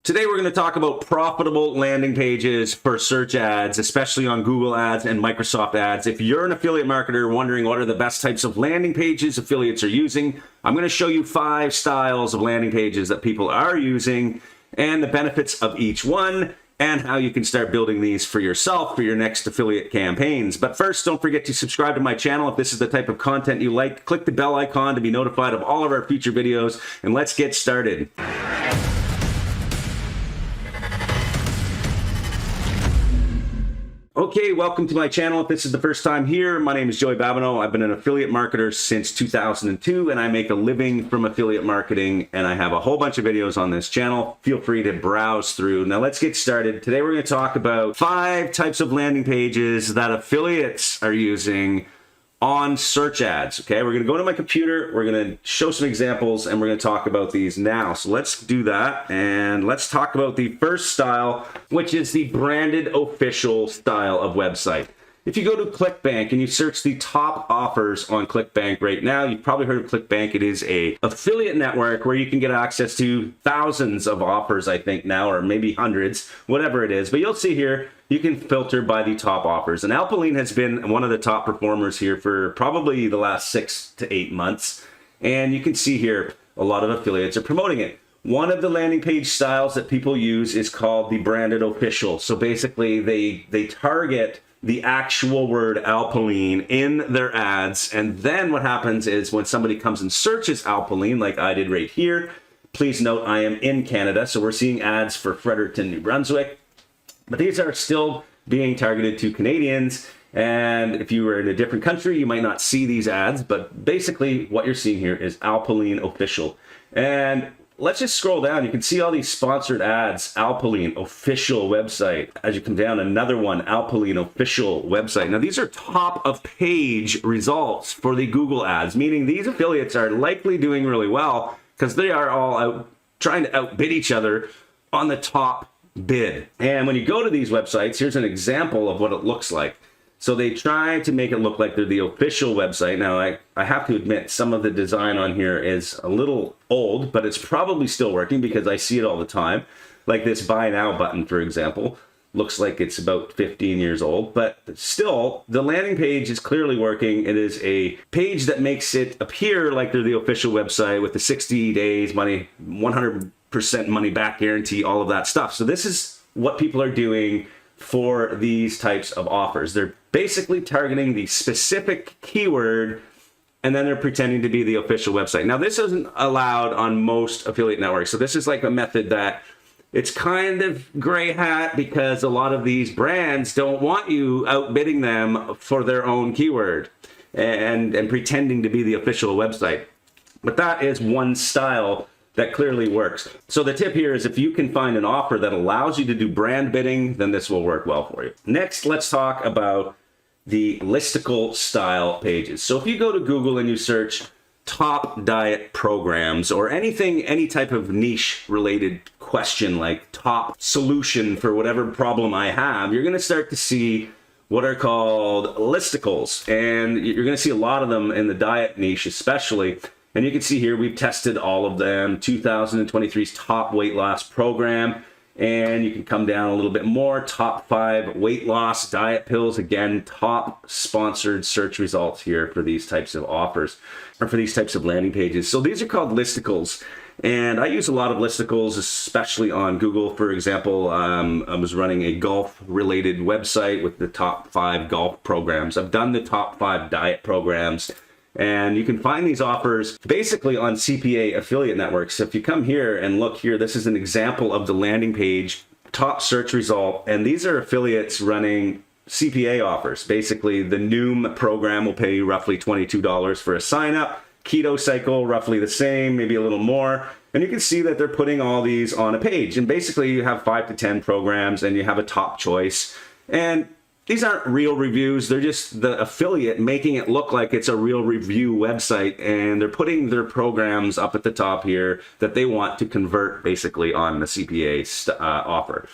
Today we're going to talk about profitable landing pages for search ads, especially on Google Ads and Microsoft Ads. If you're an affiliate marketer wondering what are the best types of landing pages affiliates are using, I'm going to show you 5 styles of landing pages that people are using and the benefits of each one and how you can start building these for yourself for your next affiliate campaigns. But first, don't forget to subscribe to my channel if this is the type of content you like. Click the bell icon to be notified of all of our future videos, and let's get started. Okay, welcome to my channel. If this is the first time here, my name is Joey Babineau. I've been an affiliate marketer since 2002, and I make a living from affiliate marketing, and I have a whole bunch of videos on this channel. Feel free to browse through. Now let's get started. Today we're going to talk about 5 types of landing pages that affiliates are using on search ads. Okay, we're going to go to my computer, we're going to show some examples, and we're going to talk about these now. So let's do that, and let's talk about the first style, which is the branded official style of website. If you go to ClickBank and you search the top offers on ClickBank right now, you've probably heard of ClickBank. It is a affiliate network where you can get access to thousands of offers, I think now, or maybe hundreds, whatever it is. But you'll see here, you can filter by the top offers. And Alpiline has been one of the top performers here for probably the last 6 to 8 months. And you can see here, a lot of affiliates are promoting it. One of the landing page styles that people use is called the branded official. So basically they target the actual word Alpiline in their ads. And then what happens is when somebody comes and searches Alpiline, like I did right here, please note I am in Canada, so we're seeing ads for Fredericton, New Brunswick. But these are still being targeted to Canadians. And if you were in a different country, you might not see these ads. But basically what you're seeing here is Alpiline official. And let's just scroll down. You can see all these sponsored ads, Alpiline official website. As you come down, another one, Alpiline official website. Now these are top of page results for the Google ads, meaning these affiliates are likely doing really well because they are all out trying to outbid each other on the top bid. And when you go to these websites, here's an example of what it looks like. So they try to make it look like they're the official website. Now, I have to admit, some of the design on here is a little old, but it's probably still working because I see it all the time. Like this buy now button, for example, looks like it's about 15 years old, but still, the landing page is clearly working. It is a page that makes it appear like they're the official website with the 60 days money, 100% money back guarantee, all of that stuff. So this is what people are doing for these types of offers. They're basically targeting the specific keyword and then they're pretending to be the official website. Now this isn't allowed on most affiliate networks. So this is like a method that it's kind of gray hat because a lot of these brands don't want you outbidding them for their own keyword and pretending to be the official website. But that is one style that clearly works. So the tip here is if you can find an offer that allows you to do brand bidding, then this will work well for you. Next, let's talk about the listicle style pages. So if you go to Google and you search top diet programs or anything, any type of niche related question like top solution for whatever problem I have, you're gonna start to see what are called listicles. And you're gonna see a lot of them in the diet niche especially. And you can see here, we've tested all of them, 2023's top weight loss program. And you can come down a little bit more, top 5 weight loss diet pills. Again, top sponsored search results here for these types of offers or for these types of landing pages. So these are called listicles. And I use a lot of listicles, especially on Google. For example, I was running a golf related website with the top 5 golf programs. I've done the top 5 diet programs. And you can find these offers basically on CPA affiliate networks. So if you come here and look here, this is an example of the landing page, top search result. And these are affiliates running CPA offers. Basically, the Noom program will pay you roughly $22 for a sign up. Keto cycle, roughly the same, maybe a little more. And you can see that they're putting all these on a page. And basically, you have 5 to 10 programs and you have a top choice. And these aren't real reviews. They're just the affiliate making it look like it's a real review website, and they're putting their programs up at the top here that they want to convert basically on the CPA offer.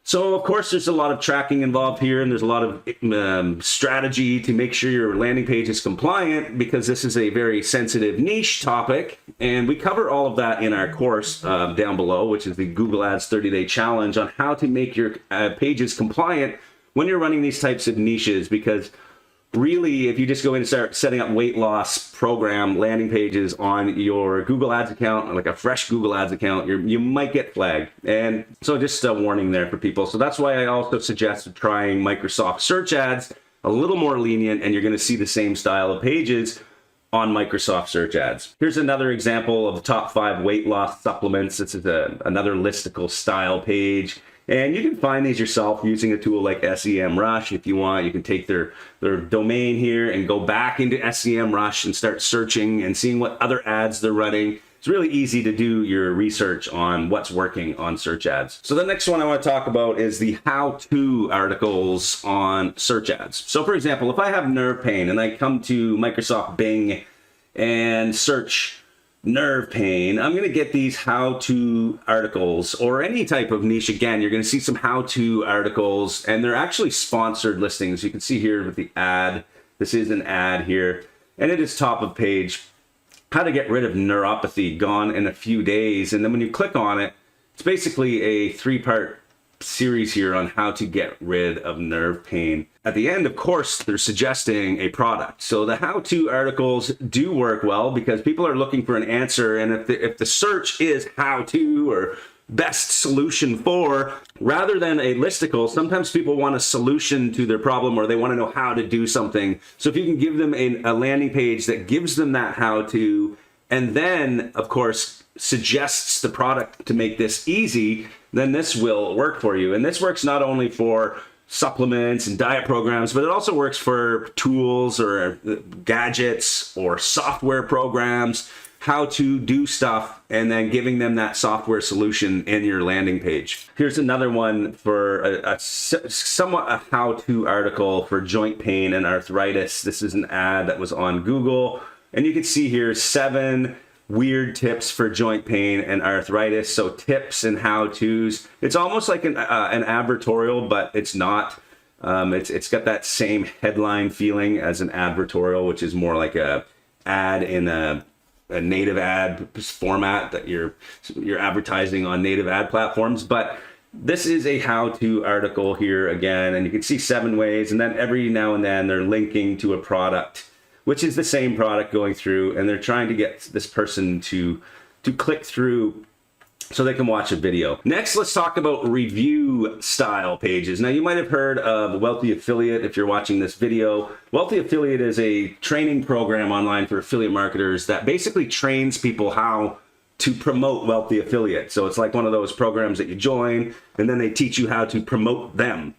So of course there's a lot of tracking involved here, and there's a lot of strategy to make sure your landing page is compliant, because this is a very sensitive niche topic, and we cover all of that in our course down below, which is the Google Ads 30-day challenge on how to make your pages compliant when you're running these types of niches. Because really, if you just go in and start setting up weight loss program landing pages on your Google Ads account, like a fresh Google Ads account, you might get flagged. And so just a warning there for people. So that's why I also suggest trying Microsoft search ads, a little more lenient, and you're going to see the same style of pages on Microsoft search ads. Here's another example of the top 5 weight loss supplements. This is another listicle style page. And you can find these yourself using a tool like SEMrush. If you want, you can take their domain here and go back into SEMrush and start searching and seeing what other ads they're running. It's really easy to do your research on what's working on search ads. So the next one I want to talk about is the how-to articles on search ads. So for example, if I have nerve pain and I come to Microsoft Bing and search nerve pain, I'm going to get these how-to articles, or any type of niche. Again, you're going to see some how-to articles, and they're actually sponsored listings. You can see here with the ad, this is an ad here, and it is top of page. How to get rid of neuropathy, gone in a few days. And then when you click on it, it's basically a 3-part series here on how to get rid of nerve pain. At the end, of course, they're suggesting a product. So the how-to articles do work well because people are looking for an answer. And if the search is how-to or best solution for, rather than a listicle, sometimes people want a solution to their problem, or they want to know how to do something. So if you can give them a landing page that gives them that how-to, and then, of course, suggests the product to make this easy, then this will work for you. And this works not only for supplements and diet programs, but it also works for tools or gadgets or software programs, how to do stuff, and then giving them that software solution in your landing page. Here's another one for a somewhat a how-to article for joint pain and arthritis. This is an ad that was on Google, and you can see here 7 weird tips for joint pain and arthritis. So tips and how-tos. It's almost like an advertorial, but it's not. It's got that same headline feeling as an advertorial, which is more like a ad in a native ad format that you're advertising on native ad platforms. But this is a how-to article here again, and you can see 7 ways, and then every now and then they're linking to a product, which is the same product going through, and they're trying to get this person to click through so they can watch a video. Next, let's talk about review style pages. Now, you might have heard of Wealthy Affiliate if you're watching this video. Wealthy Affiliate is a training program online for affiliate marketers that basically trains people how to promote Wealthy Affiliate. So it's like one of those programs that you join, and then they teach you how to promote them.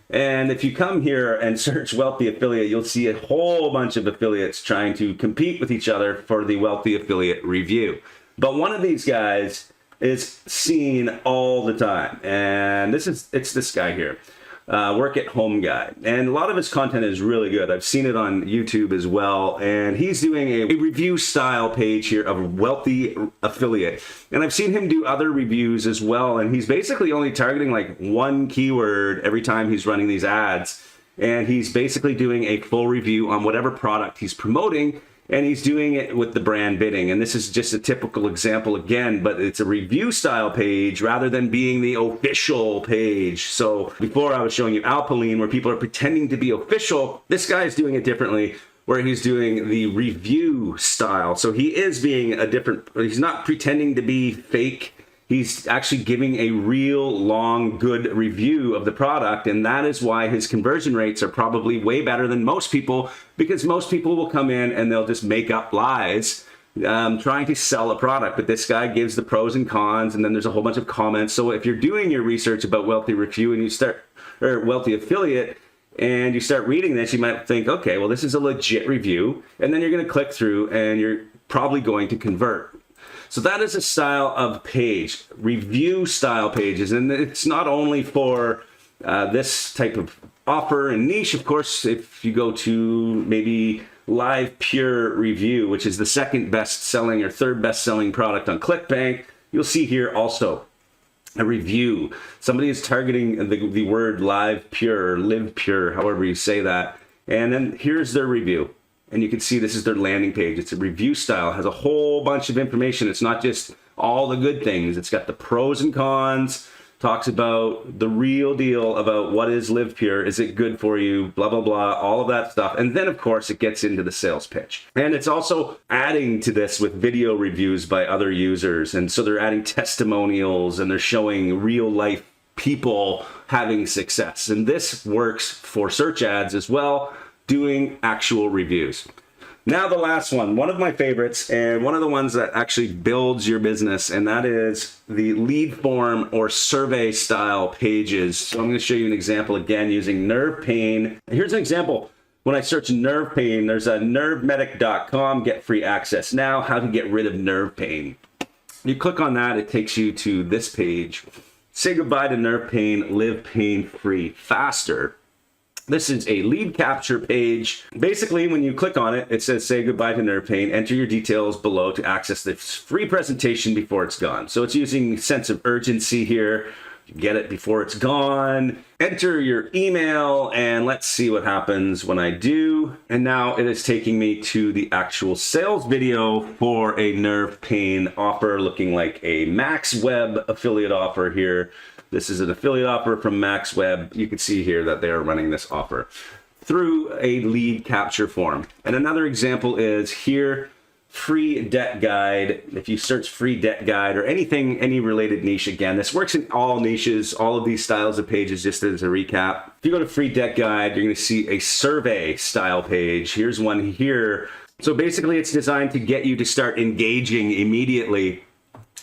And if you come here and search Wealthy Affiliate, you'll see a whole bunch of affiliates trying to compete with each other for the Wealthy Affiliate review. But one of these guys is seen all the time, and it's this guy here, Work at Home guy. And a lot of his content is really good. I've seen it on YouTube as well, and he's doing a review style page here of Wealthy Affiliate. And I've seen him do other reviews as well, and he's basically only targeting like 1 keyword every time he's running these ads. And he's basically doing a full review on whatever product he's promoting, and he's doing it with the brand bidding. And this is just a typical example again, but it's a review style page rather than being the official page. So before I was showing you Alpaline, where people are pretending to be official, this guy is doing it differently, where he's doing the review style. So he is being he's not pretending to be fake. He's actually giving a real long, good review of the product, and that is why his conversion rates are probably way better than most people, because most people will come in and they'll just make up lies trying to sell a product. But this guy gives the pros and cons, and then there's a whole bunch of comments. So if you're doing your research about Wealthy Review and Wealthy Affiliate, and you start reading this, you might think, okay, well, this is a legit review, and then you're going to click through and you're probably going to convert. So that is a style of page, review style pages. And it's not only for this type of offer and niche. Of course, if you go to maybe Live Pure Review, which is the 2nd best selling or 3rd best selling product on ClickBank, you'll see here also a review. Somebody is targeting the word live pure, or live pure, however you say that. And then here's their review. And you can see this is their landing page. It's a review style, has a whole bunch of information. It's not just all the good things. It's got the pros and cons, talks about the real deal about what is live pure, is it good for you, blah, blah, blah, all of that stuff. And then of course it gets into the sales pitch. And it's also adding to this with video reviews by other users. And so they're adding testimonials and they're showing real life people having success. And this works for search ads as well, doing actual reviews. Now the last one of my favorites, and one of the ones that actually builds your business, and that is the lead form or survey style pages. So I'm going to show you an example again using nerve pain. Here's an example. When I search nerve pain, there's a nervemedic.com, get free access now, how to get rid of nerve pain. You click on that, it takes you to this page. Say goodbye to nerve pain, live pain free, faster. This is a lead capture page. Basically, when you click on it, it says, say goodbye to nerve pain, enter your details below to access this free presentation before it's gone. So it's using sense of urgency here. Get it before it's gone. Enter your email, and let's see what happens when I do. And now it is taking me to the actual sales video for a nerve pain offer, looking like a Max Web affiliate offer here. This is an affiliate offer from Max Web. You can see here that they are running this offer through a lead capture form. And another example is here, free debt guide. If you search free debt guide or anything, any related niche, again, this works in all niches, all of these styles of pages, just as a recap. If you go to free debt guide, you're going to see a survey style page. Here's one here. So basically it's designed to get you to start engaging immediately.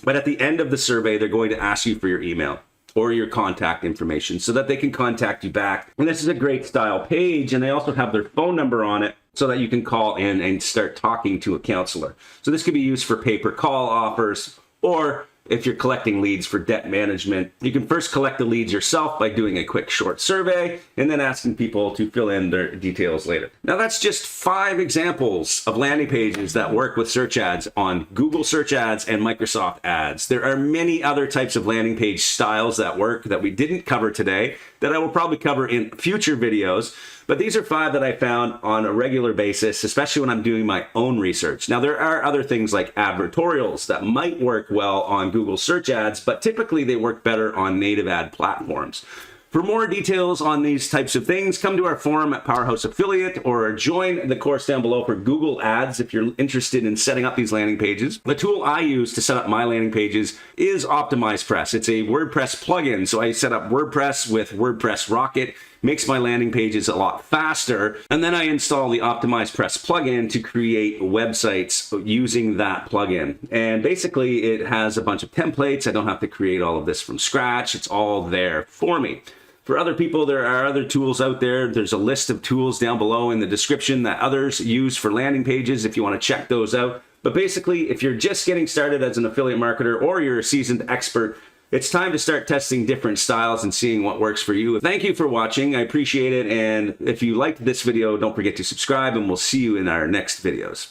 But at the end of the survey, they're going to ask you for your email or your contact information so that they can contact you back. And this is a great style page, and they also have their phone number on it so that you can call in and start talking to a counselor. So this could be used for pay-per-call offers, or if you're collecting leads for debt management, you can first collect the leads yourself by doing a quick short survey and then asking people to fill in their details later. Now that's just 5 examples of landing pages that work with search ads on Google search ads and Microsoft ads. There are many other types of landing page styles that work that we didn't cover today that I will probably cover in future videos. But these are 5 that I found on a regular basis, especially when I'm doing my own research. Now, there are other things like advertorials that might work well on Google search ads, but typically they work better on native ad platforms. For more details on these types of things, come to our forum at Powerhouse Affiliate or join the course down below for Google Ads if you're interested in setting up these landing pages. The tool I use to set up my landing pages is OptimizePress. It's a WordPress plugin, so I set up WordPress with WordPress Rocket. Makes my landing pages a lot faster, and then I install the OptimizePress plugin to create websites using that plugin. And basically it has a bunch of templates. I don't have to create all of this from scratch. It's all there for me. For other people, there are other tools out there. There's a list of tools down below in the description that others use for landing pages if you want to check those out. But basically, if you're just getting started as an affiliate marketer or you're a seasoned expert, it's time to start testing different styles and seeing what works for you. Thank you for watching. I appreciate it. And if you liked this video, don't forget to subscribe, and we'll see you in our next videos.